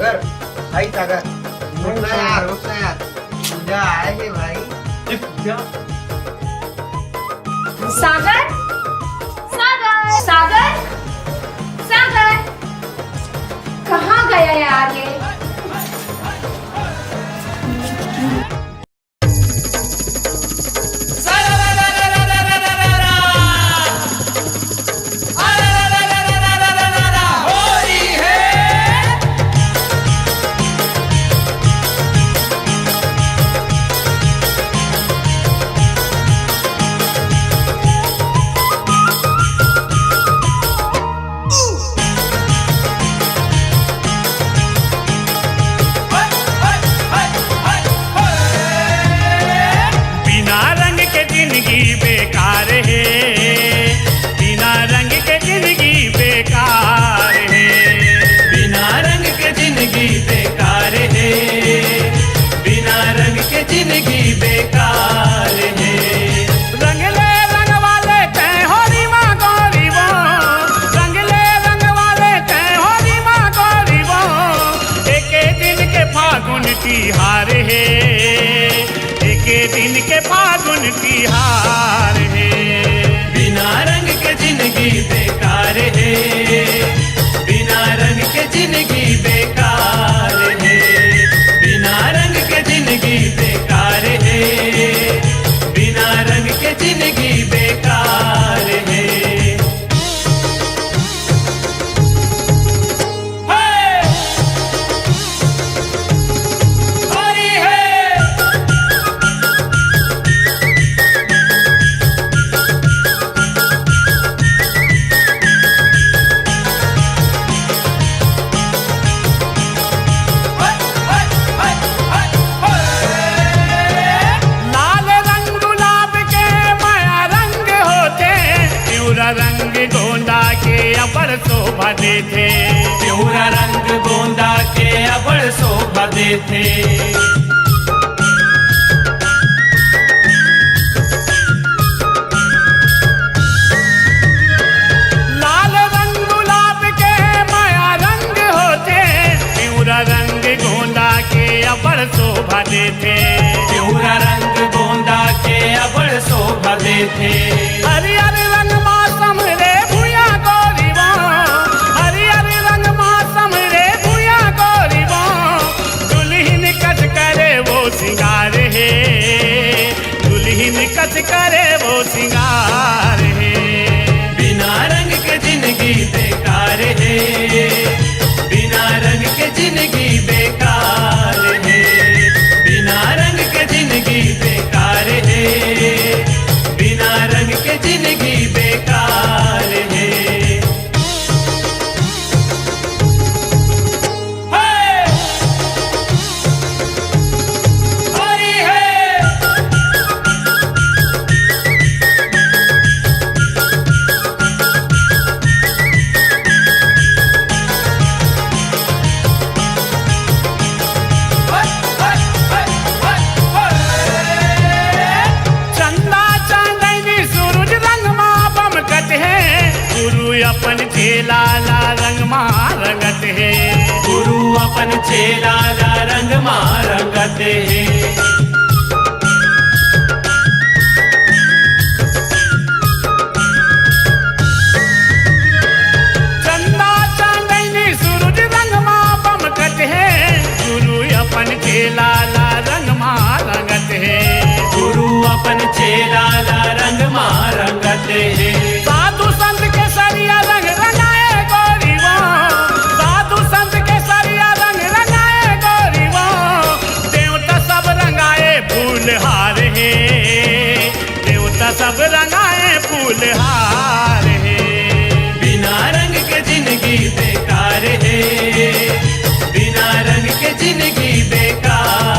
सागर भाई सागर उठना यार पूजा आएगी भाई। सागर सागर सागर सागर कहाँ गया यार ये? जिंदगी बेकार है, बिना रंग के जिंदगी बेकार है, बिना रंग के जिंदगी बेकार है, बिना रंग के जिंदगी बेकार है। रंगले रंग वाले तय होरी माँ गौरी वो, रंगले रंग वाले तय होरी माँ गौरी वो, एक दिन के फागुन की हार है, एक दिन के फागुन की हार है। बिना रंग के जिंदगी बेकार है, बिना रंग के जिंदगी बेकार है, बिना रंग के जिंदगी बेकार है, बिना रंग के जिंदगी बेकार है। रंग गोंदा के अबड़ शोभा देते, प्यूरा रंग गोंदा के अबड़ शोभा देते। लाल रंग गुलाब के माया रंग होते, प्यूरा रंग गोंदा के अबड़ शोभा देते, प्यूरा रंग गोंदा के अबड़ शोभा देते। हरियर रंग मौसम रे भूया गोरी वो, हरियर रंग मौसम रे भूया गोरी वो, दुल्हन कच करे वो सिंगार है, दुल्हन कच करे वो सिंगार है। बिना रंग के जिंदगी बेकार है, बिना रंग के जिंदगी बेकार है, बिना रंग के जिंदगी बेकार है, बिना रंग के जिंदगी बेकार है। हरी है चंदा चांदनी सूरज रंग माँ बमकत है, गुरु अपन चेला ला रंग माँ रंगत है, गुरु अपन चेला ला रंग माँ रंगत है। चंदा चांदनी सूरज रंग माँ बमकत है, गुरु अपन चेला ला रंग माँ रंगत है, गुरु अपन चेला ला रंग माँ रंगत है। साधु संत के सरिया रंग रंगाए गोरी वो, साधु संत के सरिया रंग रंगाए गोरी वो, देवता सब रंगाए फूल हार है, देवता सब रंगाए फूल हार है। बिना रंग के जिंदगी बेकार है, बिना रंग के जिंदगी बेकार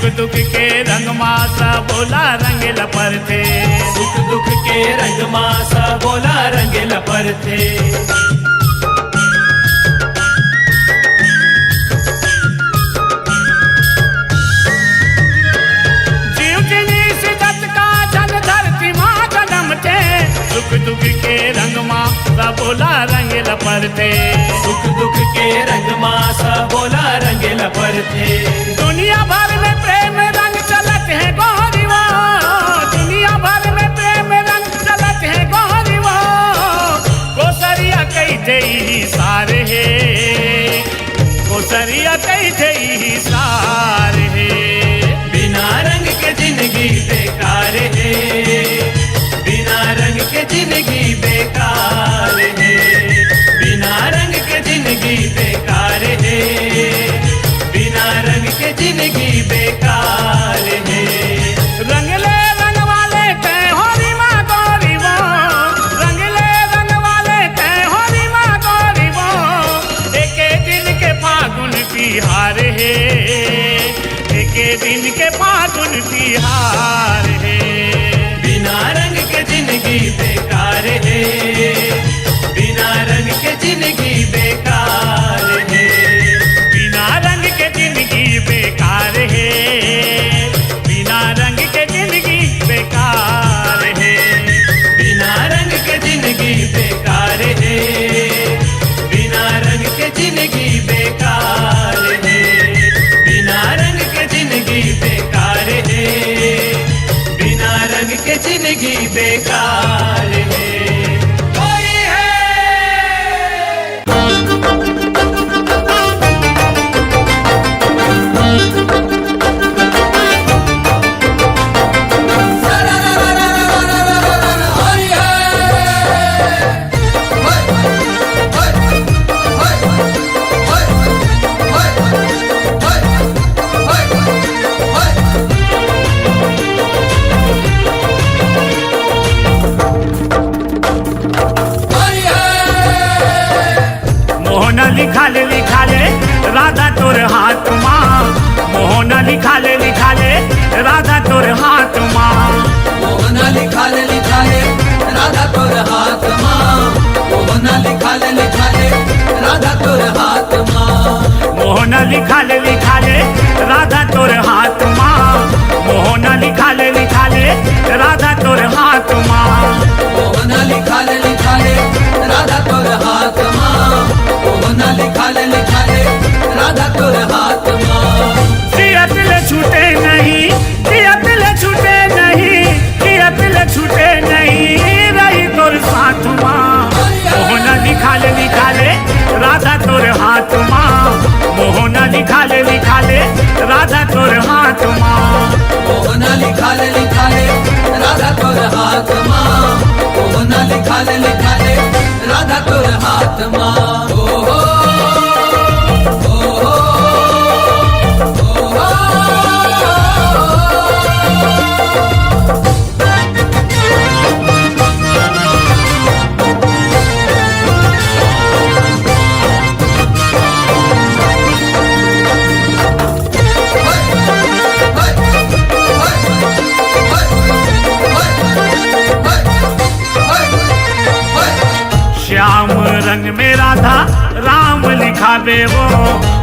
सुख दुख के रंग मासा बोला रंग लपर थे, सुख दुख के रंग मासा बोला रंग लपर थे। सुख दुख के रंग मासा बोला रंग लपर थे, सुख दुख के रंग मासा बोला रंग लपर थे। दुनिया भर में प्रेम रंग चलत है गोरियो, दुनिया भर में प्रेम रंग चलत है गोरियो। कोसरिया कई जई सारे है, कोसरिया कई जई सारे है। बिना रंग के जिंदगी बेकार है, बिना रंग के जिंदगी बेकार है, बिना रंग के जिंदगी बेकार है, बिना रंग के जिंदगी बेकार है। रंगले रंग वाले तय होरी माँ गोरी वो, रंगले रंग वाले तय होरी माँ गोरी वो। एके दिन के फागुन तिहार है, एके दिन के फागुन तिहार है। बिना रंग के जिंदगी बेकार है, बिना रंग के जिंदगी बेकार है, बिना रंग के जिंदगी बेकार है, बिना रंग के जिंदगी बेकार है, बिना रंग के जिंदगी बेकार है, बिना रंग के जिंदगी बेकार है, बिना रंग के जिंदगी बेकार है, बिना रंग के जिंदगी बेकार है। लिखा ले राधा तोर हाथ माँ, मोहना लिखा ले राधा तोर हाथ माँ, मोहना लिखा ले राधा तोर हाथ माँ, मोहना लिखा ले राधा तोर हाथ माँ, मोहना लिखा ले राधा तोर हाथ माँ, मोहना लिखा ले राधा तोर हाथ माँ, मोहना लिखा ले राधा तोर हाथ माँ, मोहना लिखा ले राधा तोर हाथ माँ। जियत ले छूटे नहीं, जियत ले छूटे नहीं, जियत ले छूटे नहीं, रही तोर साथ माँ। मोहना लिखा ले राधा तोर हाथ माँ, मोहना लिखा ले राधा तोर हाथ माँ, मोहना लिखा ले राधा तोर हाथ माँ, मोहना लिखा ले राधा तोर हाथ माँ। श्याम रंग में राधा राम लिखावे वो,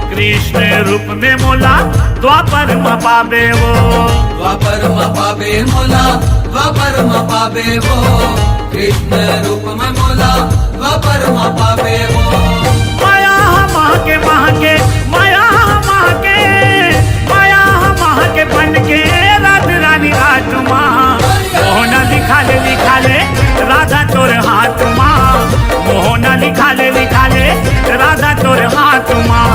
कृष्ण रूप में मोला द्वापर में पावे वो, द्वापर में पावे मोला, द्वापर में पावे वो, कृष्ण रूप में मोला द्वापर में पावे वो। माया महके महके, माया महके, माया महके बन के रात रानी रात माँ। मोहना लिखा ले राधा तोर हाथ माँ, मोहना लिखा ले राधा तोर हाथ माँ,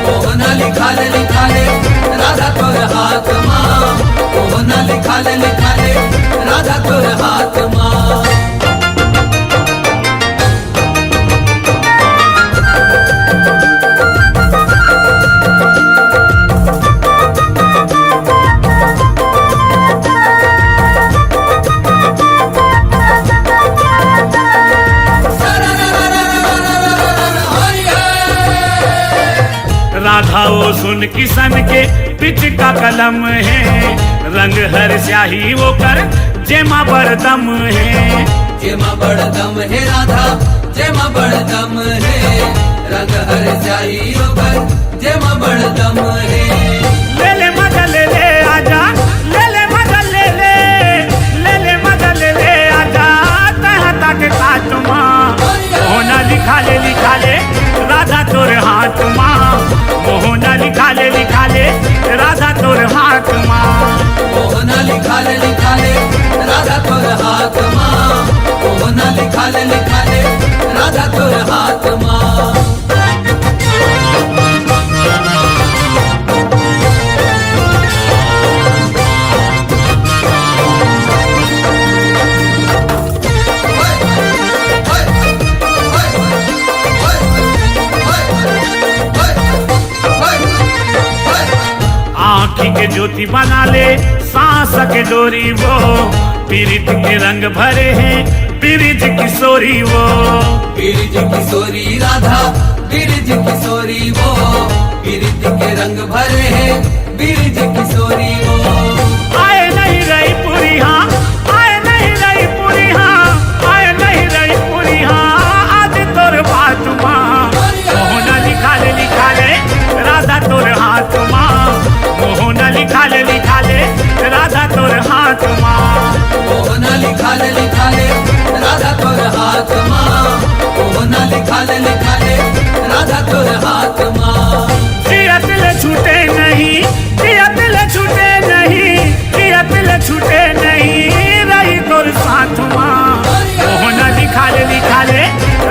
मोहना लिखा ले राधा तोर हाथ माँ, मोहना लिखा ले राधा तोर हाथ माँ। के पिच का कलम है, रंग हर स्याही वो कर जेमा बड़दम है। जेमा बड़दम है राधा, जेमा बड़दम है, रंग हर स्याही पर जेमा बड़दम है। ले ले मजा ले ले आजा, ले ले मजा ले ले, ले ले मजा ले ले आजा, तहा तक काट माँ मोहना लिखा ले राधा तोर हाथ माँ, मोहना लिखा ले राधा तोर हाथ माँ। मोहना लिखा ले राधा तोर हाथ माँ, मोहना लिखा ले राधा तोर हाथ माँ। आँखी के ज्योति बना ले सांस के डोरी वो, पीरित के रंग भरे हैं बिरिज किशोरी वो। बिरिज किशोरी राधा, बिरिज किशोरी वो, बिरिज के रंग भरे हैं बिरिज किशोरी वो। आए नहीं रही पूरी हाँ, आए नहीं रही पूरी हाँ, आए नहीं रही पूरी हाँ, आज तोर बात माँ मोहना लिखा ले राधा तोर हाथ माँ, मोहना लिखा ले राधा तोर हाथ माँ। मोहना लिखा ले राधा तोर हाथ माँ, मोहना लिखा ले राधा तोर हाथ माँ। जिया दिल छूटे नहीं, जिया दिल छूटे नहीं, जिया दिल छूटे नहीं, रही तोर साथ माँ मोहना लिखा ले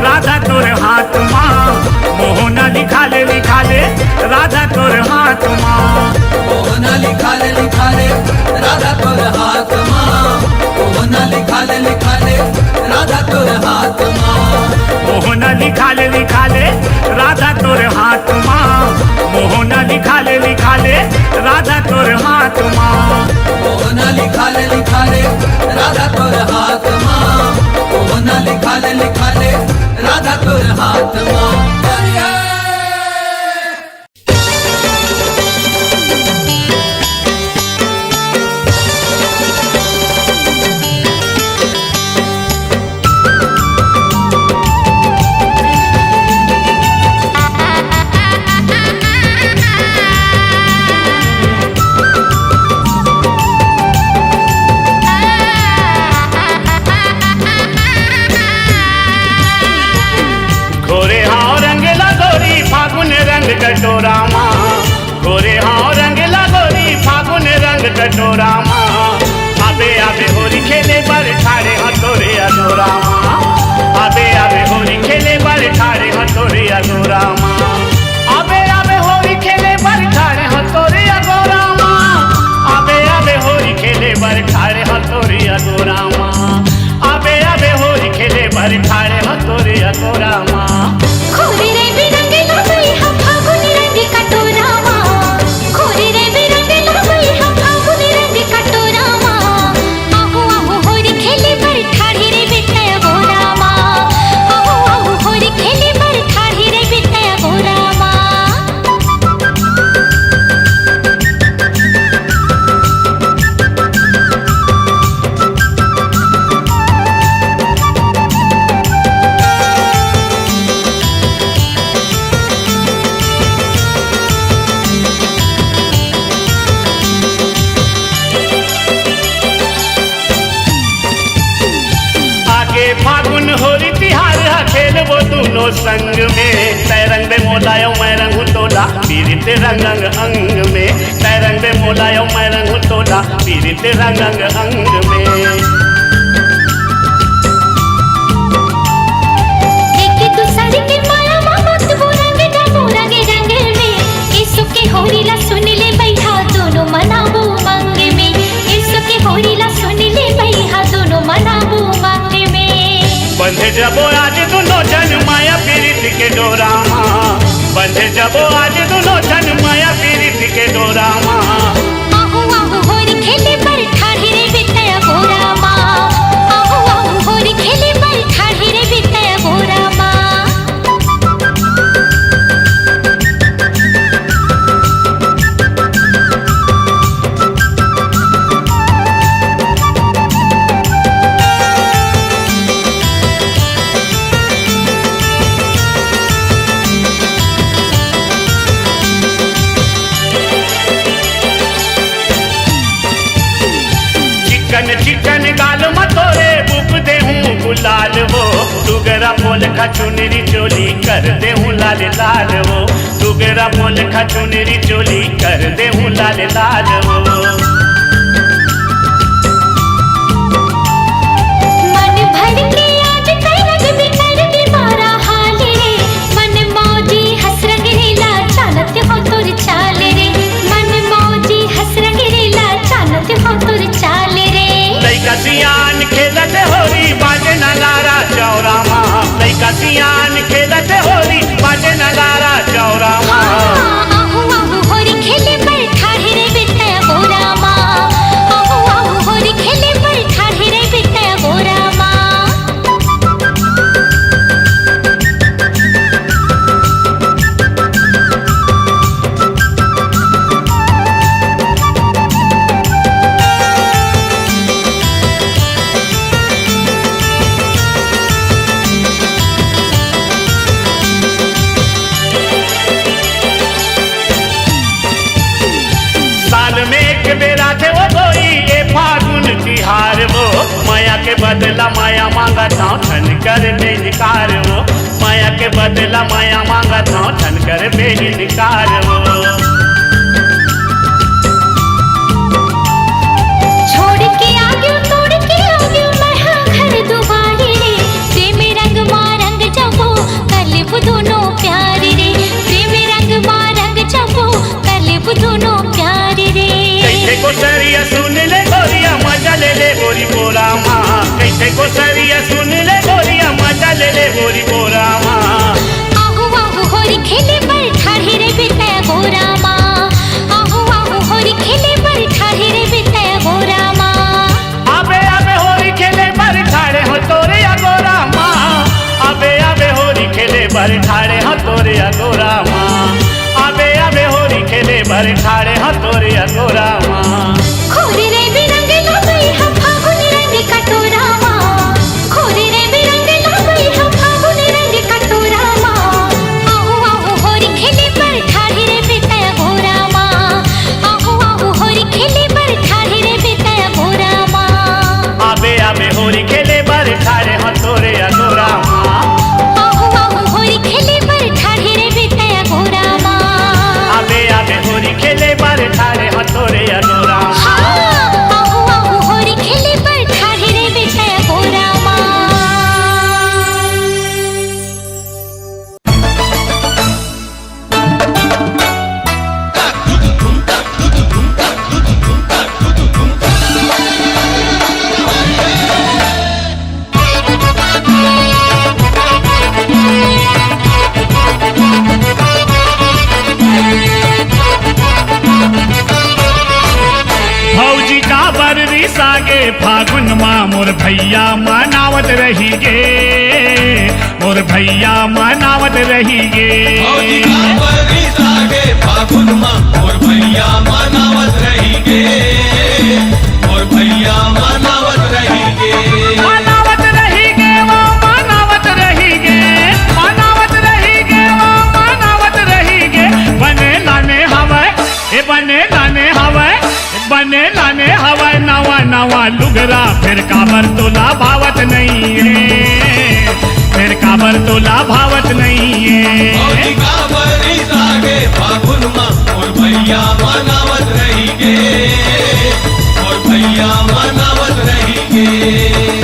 राधा तोर हाथ माँ, मोहना लिखा ले राधा तोर हाथ माँ। मोहना लिखा ले राधा तोर हाथ माँ, मोहना लिखा ले राधा तोर हाथ माँ। मोहना लिखा ले राधा तोर हाथ माँ, मोहना लिखा ले राधा तोर हाथ माँ। मोहना लिखा ले राधा तोर हाथ माँ, मोहना लिखा ले राधा तोर हाथ माँ। कटोरा माँ गोरे हाँ रंग लगोरी फागुन रंग कटोरा माँ। आबे आबे होरी खेले बर ठाड़े हथोरे अधोरा माँ, आबे आबे होरी खेले बर ठाड़े हथोरे अधोरा माँ। आबे आबे होरी खेले बर ठाड़े हथोरे अधोरा माँ, आबे आबे होरी खेले बर ठाड़े हथोरे अधोरा माँ। आबे आबे होरी खेले बर ठाड़े हथोरे अधोरा माँ। खोरी रे बिरंग लगई हम फागुन रंग कटोरा माँ, खोरी रे बिरंग लगई हम फागुन रंग कटोरा माँ। आहू आहू होरी खेले बर ठाड़ी रे बिटया गोरा माँ, आहू आहू होरी खेले बर ठाड़ी रे बिटया गोरा माँ। फागुन होरी तिहार खेल वो दोनों संग में, तै रंग में मोलायो मैं रंग तोला पीरित रंग अंग अंग में, तै रंग में मोलायो मैं रंग तोला पीरित रंग अंग अंग में। देखे दूसरे के माया मामत वो रंग डबो रंगे रंग में, इसो के होरी ला सुन ले बैठा दोनों मनाबो मंग में, इसो के होरी ला सुन ले बैठा दोनों मनाबो मंग में। बंधे जबो आज दोनों जन माया पीरित के डोरा माँ, बंधे जबो आज दोनों जन माया पीरित के डोरा माँ। आहू आहू होरी खेले बर ठाड़ी रे बिटया गोरा माँ, आहू आहू होरी खेले बर ठाड़ी रे बिटया गोरा माँ। मोल खचुनरी चोली कर दे हूँ लाल लाल वो सुगरा मोल खचुनरी चोली कर दे हूँ लाल लाल वो मन भर के आज कई रंग बिखर के मारा हाल रे मन मौजी हंस रंग रेला चालत हो तुर चाल रे मन मौजी हंस रंग रेला चालत हो तुर चाल रे लइका सियान खेलत होरी बाजे न लारा चौरा माँ लइका सियान खेलत होरी बाजे न लारा चौरा माँ आहू आहू होरी खेले पर ठाढ़े रे बेटा गोरा माँ आहू आहू होरी खेले पर ठाढ़े रे बेटा गोरा माँ साल में एक बेरा थे वो गोई ये फागुन तिहार वो माया के बदला माया मांगा था ठन कर बेनिकार वो माया के बदला माया मांगा था ठन कर बेनिकार वो छोड़ के आगे तोड़ के आगे मैं हाँ घर दुबारे रे प्रेम रंग माँ रंग जबो कलिब दोनों प्यारे रे प्रेम रंग माँ रंग जबो कलिब दोनों प्यारे रे कैसे को सरिया सुन ले गोरिया मजा ले गोरी बोरा माँ कैसे को सरिया सुन ले गोरिया मजा ले गोरी बोरा माँ आहू आहू होरी खेले पर ठाढ़े रे बेटा गोरा माँ आहू आहू होरी खेले पर ठाढ़े रे बेटा गोरा माँ आबे आबे होरी खेले बर ठाड़े हो तोरे अगोरा माँ आबे आबे होरी खेले बर ठाड़े हो तोरे अगोरा माँ आबे आबे होरी खेले बर ठाड़े हो तोरे अगोरा माँ खोरे रे बिरंग लगई हम फागुन रंग कटोरा माँ खोरे रे बिरंग लगई हम फागुन रंग कटोरा माँ आहू आहू होरी खेले पर ठाढ़े रे बेटा गोरा माँ आहू आहू होरी खेले पर ठाढ़े रे बेटा गोरा माँ आबे आबे होरी खेले बर ठाड़े हो तोरे अगोरा माँ आहू आहू होरी खेले पर ठाढ़े रे बेटा गोरा माँ आबे आबे होरी खेले बर ठाड़े हो तोरे अगोरा माँ हाँ आहू आहू होरी खेले पर ठाढ़े रे बेटा गोरा माँ भौजी का बररी सागे फागुन माँ मोर भैया मनावत रही गे मोर भैया मनावत रही गे भौजी का बररी सागे फागुन माँ मोर भैया मनावत रही गे मोर भैया मनावत रही गे मनावत रही गे वो मनावत रही गे मनावत रही गे वो मनावत रही गे बने लाने हवा ए बने लाने हवा बने लाने हवा नवा नवा लुगरा फिर काबर तोला भावत नहीं है फिर काबर तोला भावत नहीं है भौजी का बररी सागे फागुन माँ मोर भैया मनावत रही गे मोर भैया मनावत रही गे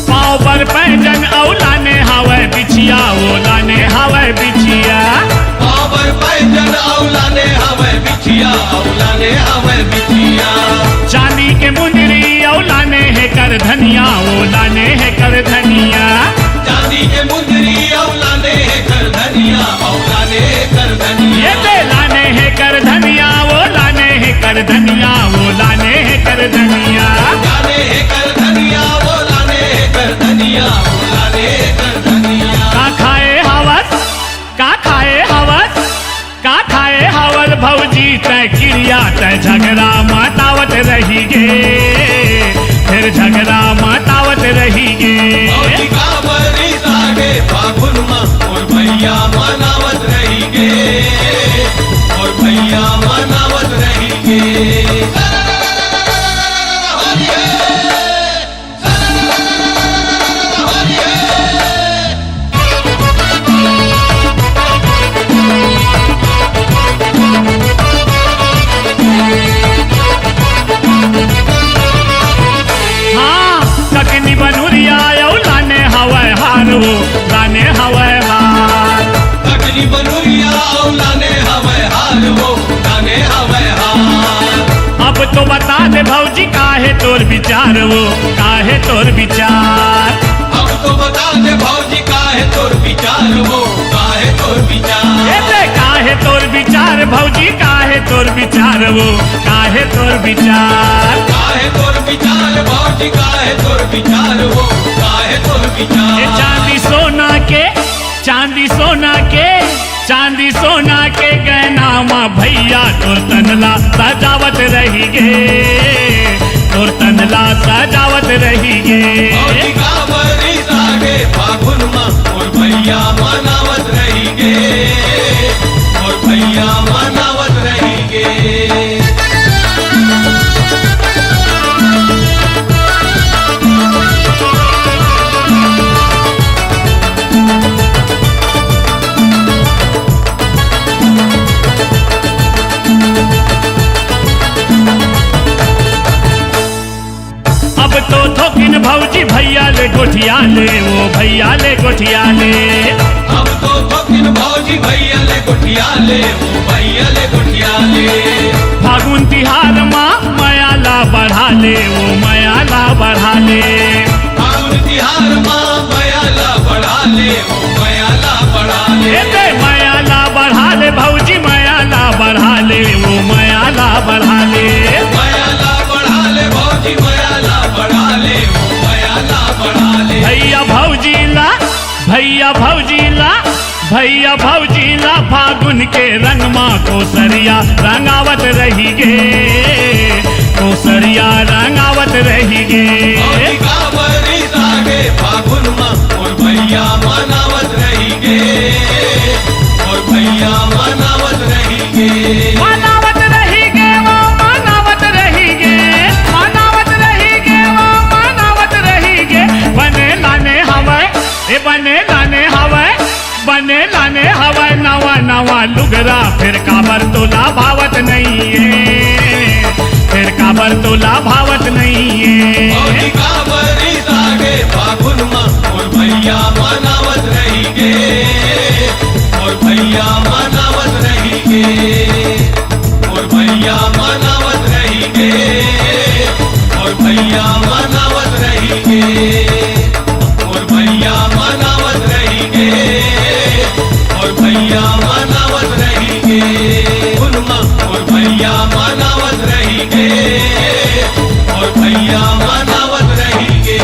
पाँव पर पैजन औलाने हवा बिछिया ओलाने हवा बिछिया पावर पैजन औलाने हवे बिछिया औलाने हवे बिछिया चांदी के मुंदरी औलाने है कर धनिया ओलाने है कर धनिया चांदी के मुंदरी औलाने कर धनिया औलाने कर धनिया ये दे लाने है कर धनिया ओलाने है कर धनिया ओलाने है कर धनिया लाने कर धनिया वो लाने कर धनिया वो लाने कर धनिया का खाए हवस का खाए हवस का खाए हवल भौजी तय क्रिया तय झगड़ा मटावत रही गे फिर फिर झगड़ा मटावत रही गे भौजी का बरी सागे फागुन माँ और भैया मनावत रही गे और भैया मनावत रही गे ककनी बनूरिया लाने हवाए हार वो लाने हवाए हार ककनी बनूरिया लाने हवाए हार वो लाने हवाए हार अब तो बता दे भौजी काहे तोर विचार वो काहे तोर विचार अब तो बता दे भौजी काहे तोर विचार वो काहे तोर विचार काहे तोर विचार भौजी काहे तोर विचार वो काहे तोर विचार काहे तोर विचार भौजी काहे तोर विचार वो काहे तोर विचार चांदी सोना के चांदी सोना के चांदी सोना के गहना माँ भैया तोर तनला सजावत रही गे तोर तनला सजावत रही गे भौजी का बरी सागे फागुन माँ और भैया मनावत रही गे और भैया मनावत रही गे तो थोकिन भौजी भैया ले गोठिया ले वो भैया ले गोठिया ले अब तो थोकिन भौजी भैया ले गोठिया ले वो भैया ले गोठिया ले फागुन तिहार माँ मयाला बढ़ा ले वो मयाला बढ़ा ले फागुन तिहार माँ मयाला बढ़ा ले वो मयाला बढ़ा ले मयाला बढ़ा ले भौजी मयाला बढ़ा ले वो मयाला बढ़ा ले मयाला बढ़ा ले भौजी मयाला बढ़ा ले वो मयाला बढ़ा ले भैया भौजीला भैया भौजीला भैया भौजीला फागुन के रंग माँ कोसरिया रंगावत रही गे कोसरिया रंगावत रही गे भौजी का बरी सागे फागुन माँ और भैया मनावत रही गे और भैया मनावत रही गे मनावत रही गे वो मनावत रही गे मनावत रही गे वो मनावत रही गे बने लाने हवाए बने लाने हवाए बने लाने हवाए नवा नवा लुगरा फिर काबर तोला भावत नहीं है फिर काबर तोला भावत नहीं है भौजी का बरी सागे फागुन माँ और भैया मनावत रही गे और भैया मनावत रही गे और भैया मनावत रही गे और भैया मनावत रही गे और भैया मनावत रही गे और भैया मनावत रही गे उनमा और भैया मनावत रही गे और भैया मनावत रही गे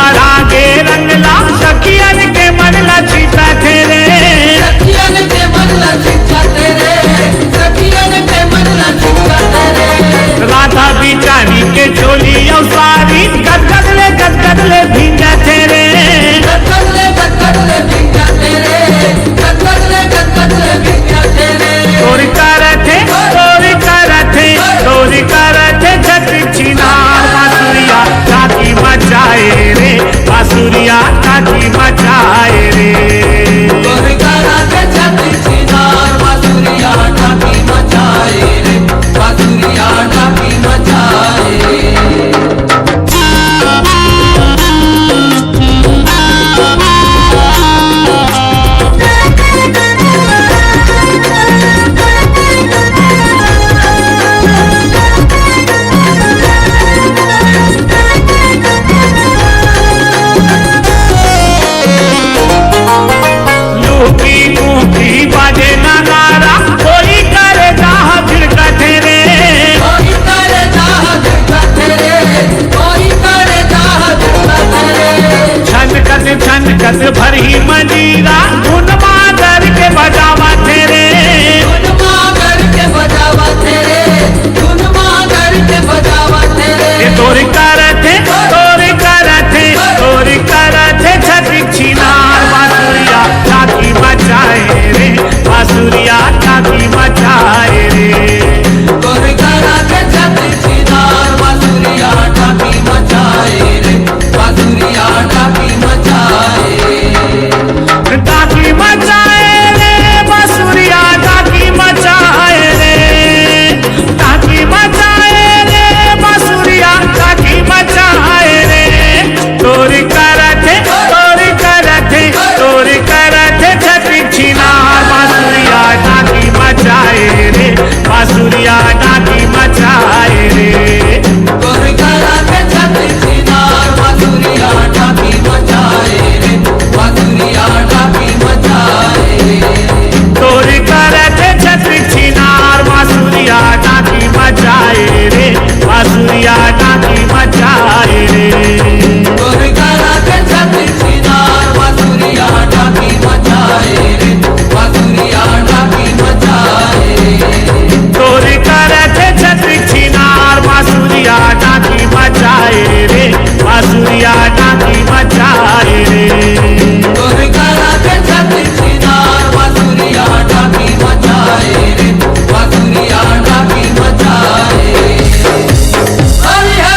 तोहरा के रंगला सखियन के मनला चिता तेरे सखियन के मनला चिता तेरे सखियन के मनला चिता तेरे राधा बिचारी के चोली और सारी गदगदले भींगा तेरे गदगदले भिंगा तेरे गदगदले भिंगा तेरे चोरी करते छत्री छिनार बांसुरिया टाकी मचाए रे बांसुरिया टाकी मचाए रे चोरी कराते छत्री छिनार बांसुरिया टाकी मचाए रे बांसुरिया टाकी मचाए बाजे नगारा कोई करे दाह झिड़कते रे कोई करे दाह झिड़कते रे कोई करे दाह झिड़कते रे छनकत भरी मंजीरा धुन मादर के बजावा तेरे धुन मादर के बजावा तेरे धुन मादर के बजावा तेरे तोरी करते छत्री छिनार बांसुरिया टाकी मचाए रे बांसुरिया टाकी मचाए रे चोरी कराते छत्री छिनार बांसुरिया टाकी मचाए रे बांसुरिया टाकी मचाए टाकी मचाए रे बांसुरिया टाकी मचाए रे टाकी मचाए रे बांसुरिया टाकी मचाए रे चोरी करते छत्री छिनार बांसुरिया टाकी मचाए रे बांसुरिया टाकी मचाए रे चोरी कराते छत्री छिनार बांसुरिया टाकी मचाए रे बांसुरिया टाकी मचाए चोरी करते छत्री छिनार बांसुरिया टाकी मचाए रे बांसुरिया टाकी मचाए रे चोरी कराते छत्री छिनार बांसुरिया टाकी मचाए रे बांसुरिया टाकी मचाए चोरी करते छत्री छिनार बांसुरिया टाकी मचाए रे बांसुरिया टाकी मचाए रे चोरी कराते छत्री छिनार बांसुरिया टाकी मचाए रे बांसुरिया टाकी मचाए हरि है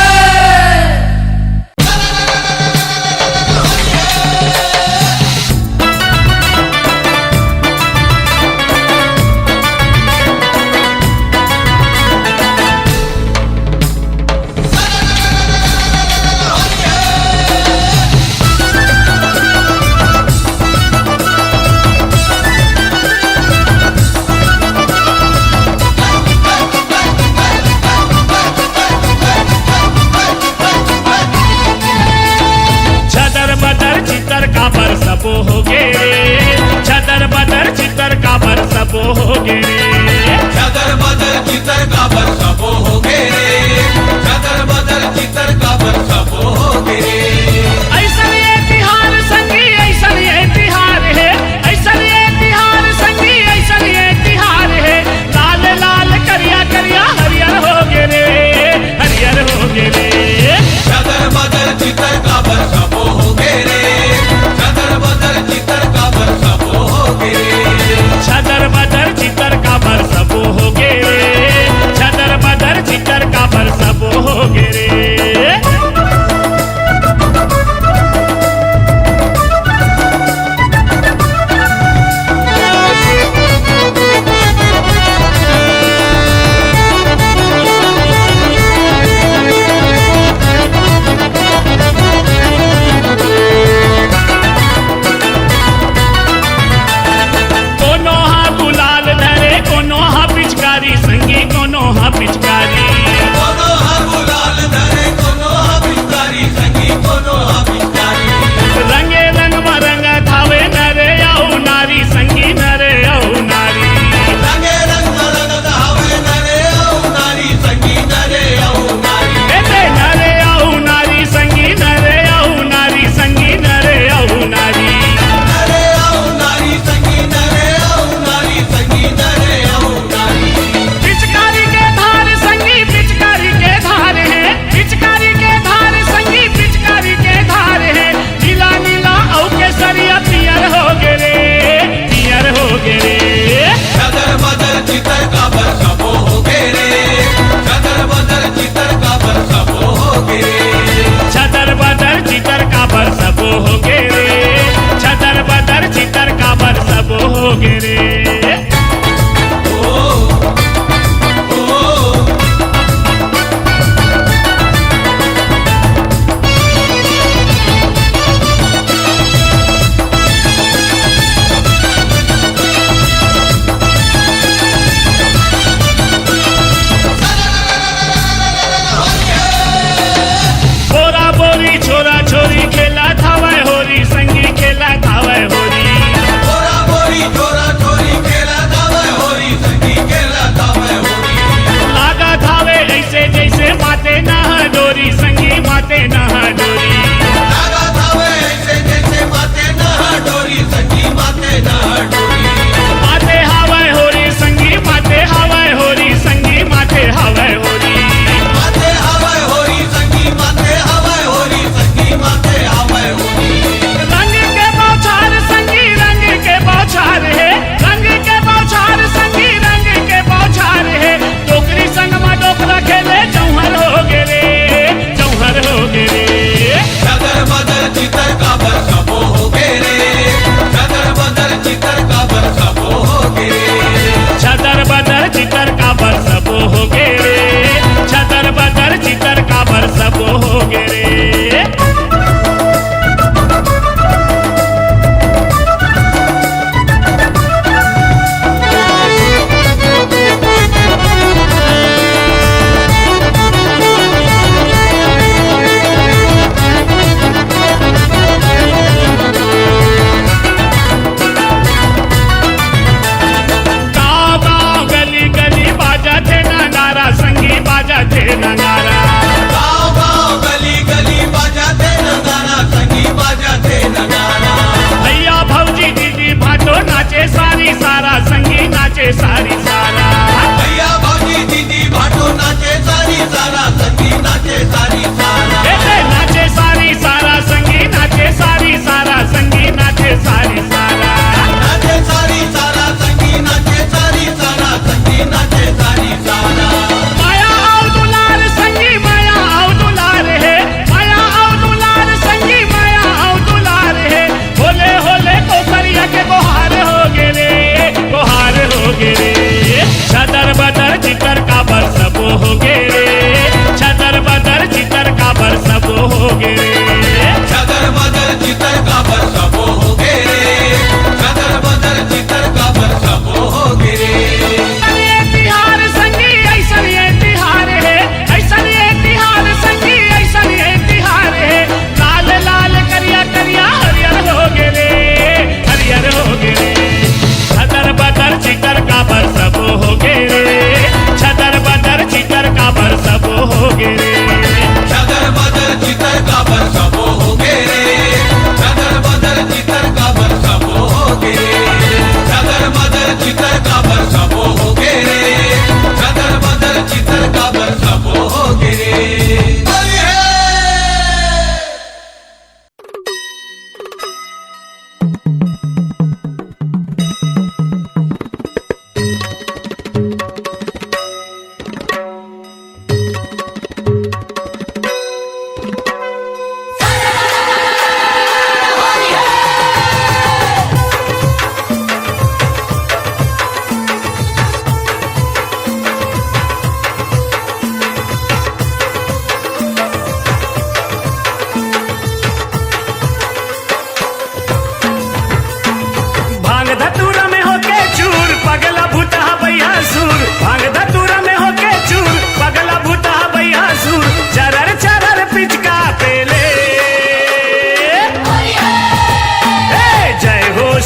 छदर बदर चितर का बर सबो हो गे रे छदर बदर चितर का बर सबो हो गे रे छदर बदर चितर का बर सबो हो गे रे छदर बदर चितर का बर सबो हो गे रे ऐसन ये तिहार संगी ऐसन ये तिहार है ऐसन ये तिहार संगी ऐसन ये तिहार है लाल लाल करिया करिया हरियर हो गे रे हरियर हो गे रे छदर बदर चितर का बर सबो हो गे रे छदर बदर चितर का बर सबो हो गे रे छदर बदर चितर का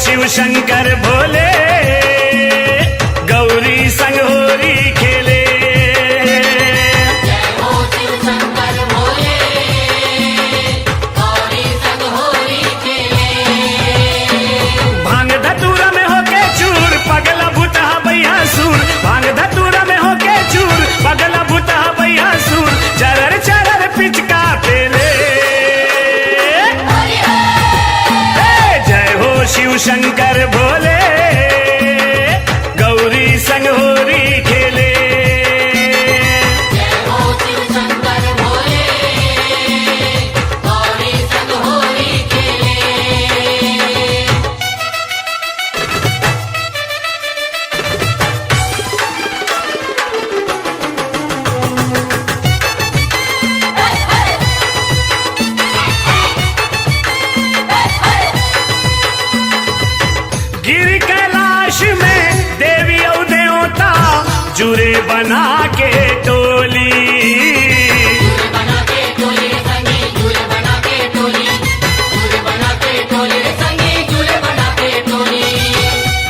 शिव शंकर भोले गौरी संग होरी खेले भांग धतूरा में होके चूर पगला भूता भैया सूर भांग धतूरा में होके चूर पगला भूता भैया सूर चरर चरर पिचका पेले जय हो शिव शंकर भोले गौरी संग होरी खेले गिर कैलाश में देवी और देवता जुरे बना के टोली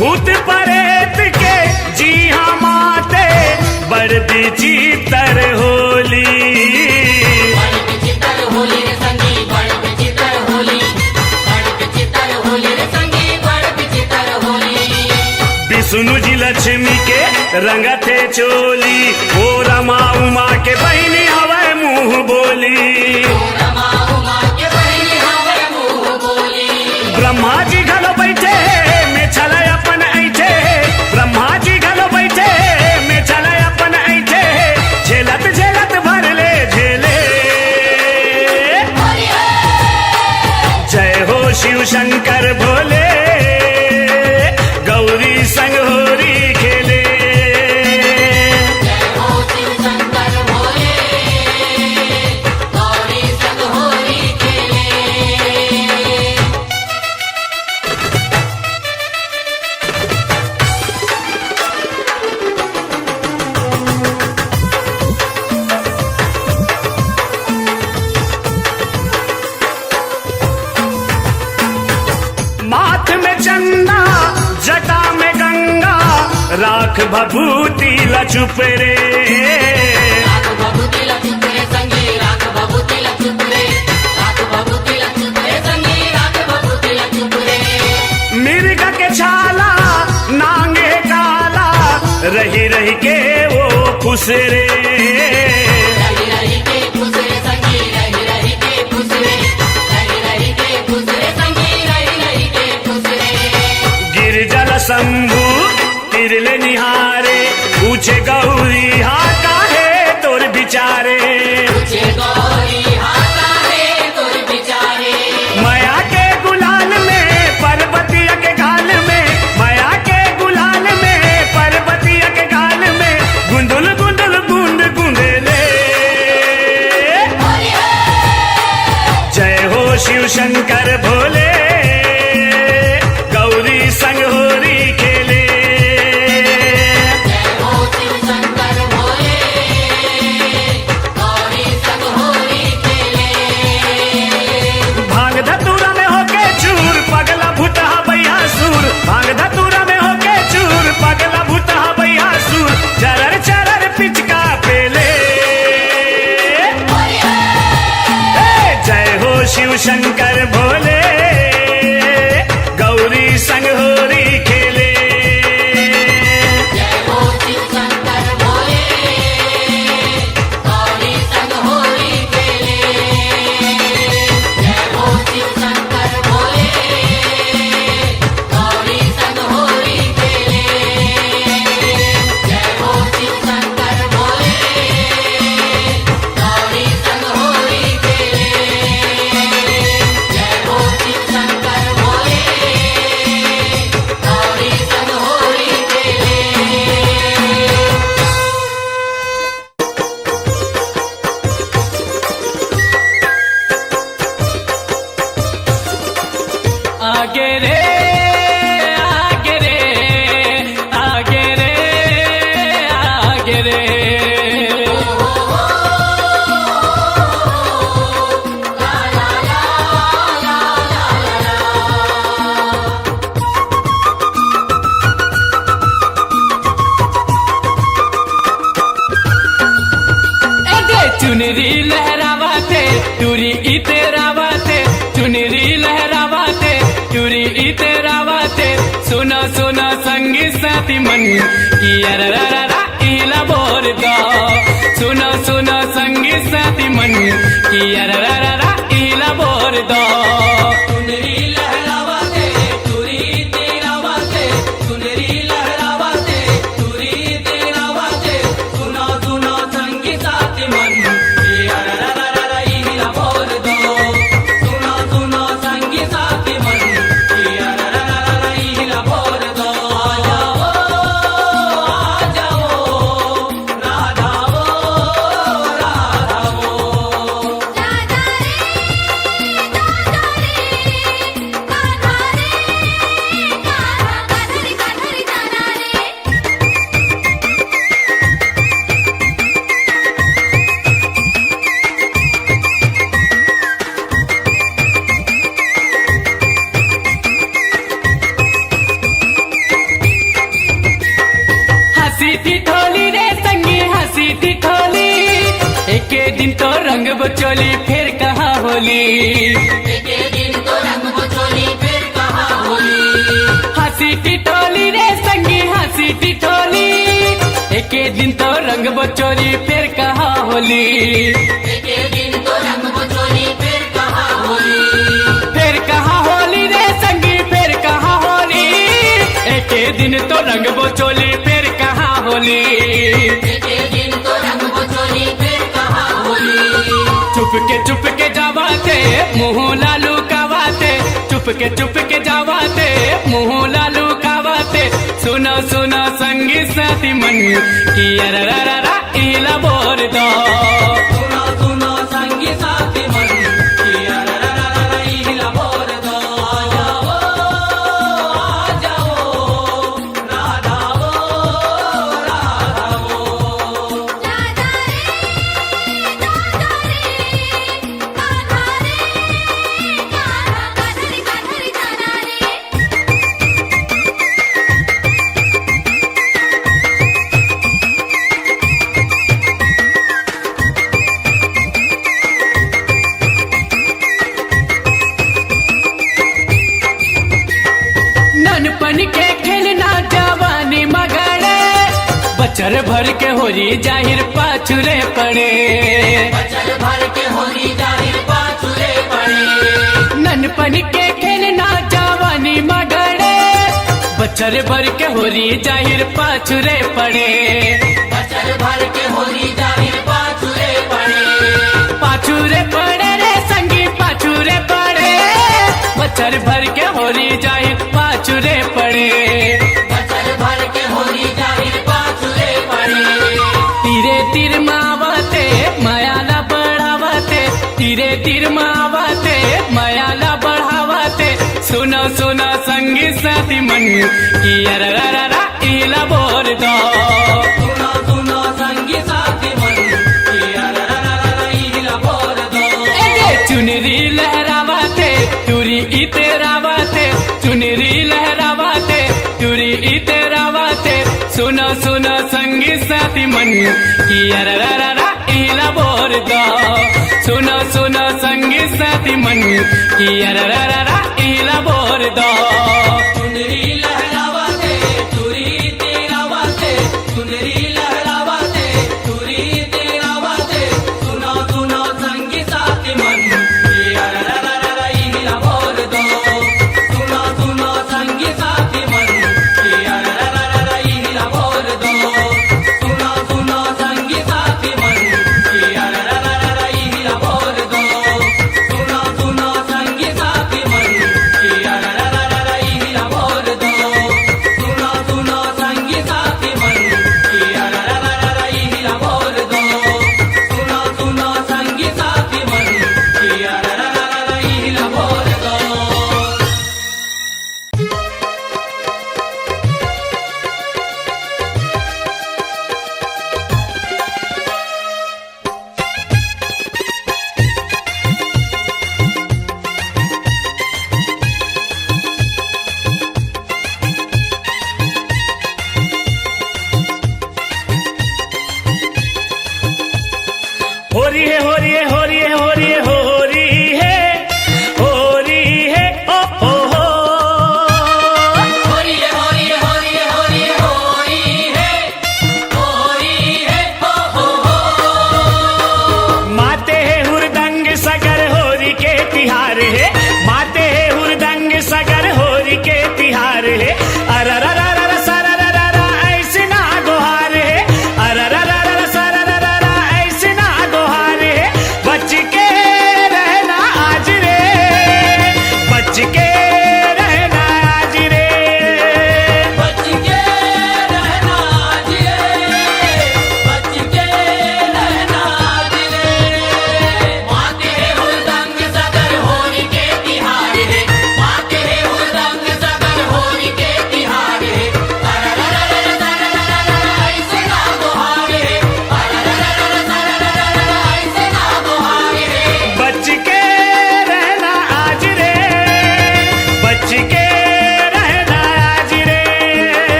भूत परेत के जी हाँ माते बड़दी चीतर होली विष्णु जी लक्ष्मी के रंगथे चोली ओ रमा उमा के बहनी हवे मुंह बोली ब्रह्मा जी घलो बैठे में चला अपन ऐठे ब्रह्मा जी घलो बैठे में चला अपन ऐठे झेलत झेलत भर ले झेले जय हो शिव शंकर भोले गौरी संग होरी खेले माथ में चंदा जटा में गंगा राख भभूति लचुप रे मिर्ग के छाला नांगे काला रही रही के वो खुश रे गिरजल शंभु तिरले निहारे पूछे गौरी हा काहे तोर बिचारे माया के गुलाल में पर्वतिया के गाल में माया के गुलाल में पर्वतिया के गाल में गुंदुल गुंदुल गुंड गुंडेले जय हो शिव शंकर भोले गौरी संग होरी खेले भांग धतूरा में होके चूर पगला भूता भैया सूर भांग धतूरा में होके चूर पगला भूता भैया सूर चरर चरर पिचका पेले जय हो शिव शंकर भोले गौरी संग होरी खेले आगे रे आगे रे आगे रे आगे रे चुनरी लहरावाते टूरी इते रावाते चुनरी लहरावाते टूरी इते रावाते सुनो सुनो संगी साथी मन की अररररा इला बोर दो सुनो सुनो संगी साथी मन की अररररा इला बोर दो चुनरी लहरावाते टूरी इते रावाते चुनरी लहरावाते टूरी इते रावाते सुनो सुनो संगी साथी मन की अररररा इला बोर दो सुनो सुनो संगी साथी मन की अररररा इला बोर दो आ जाओ राधा वो राधा वो राधा रे गाधा रे हंसी थी ठोली रे संगी हंसी थी ठोली एक दिन तो रंग बचोली फिर कहाँ होली हंसी थी ठोली रे संगी हंसी थी ठोली एक दिन तो रंग बचोली फिर कहाँ होली फिर कहाँ होली रे संगी फिर कहाँ होली एक दिन तो रंग बचोली फिर कहाँ होली चुप के जावाते मुँह लालू कावाते चुप के जावाते मुँह लालू कावाते सुनो सुनो संगी साथी मन की अररररा इला बोर दो सुनो सुनो संगी साथी मन की अररररा इला बोर दो आ जाओ राधा वो राधा वो राधा रे गाधा रे ननपन के खेलना जवानी मगड़े बचर भर के होरी जाहिर पाछुरे पड़े ननपन के खेलना जवानी मगड़े बचर भर के होरी जाहिर पाछुरे पड़े पाछुरे पड़े रे संगी पाछुरे पड़े बचर भर के होरी जाहिर पाछुरे पड़े तीरे तीर मावाते मायाला बढ़ावाते तीरे तीर मावाते मायाला बढ़ावाते सुनो सुनो संगी साथी मन की अररररा इला बोर दो सुनो सुनो संगी साथी मन की अररररा इला बोर दो चुनरी लहरावाते टूरी इते रावाते चुनरी लहरावाते टूरी इते रावाते सुनो सुनो संगी साथी मन की अररररा इला बोर दो सुनो सुनो संगी साथी मन की अररररा इला बोर दो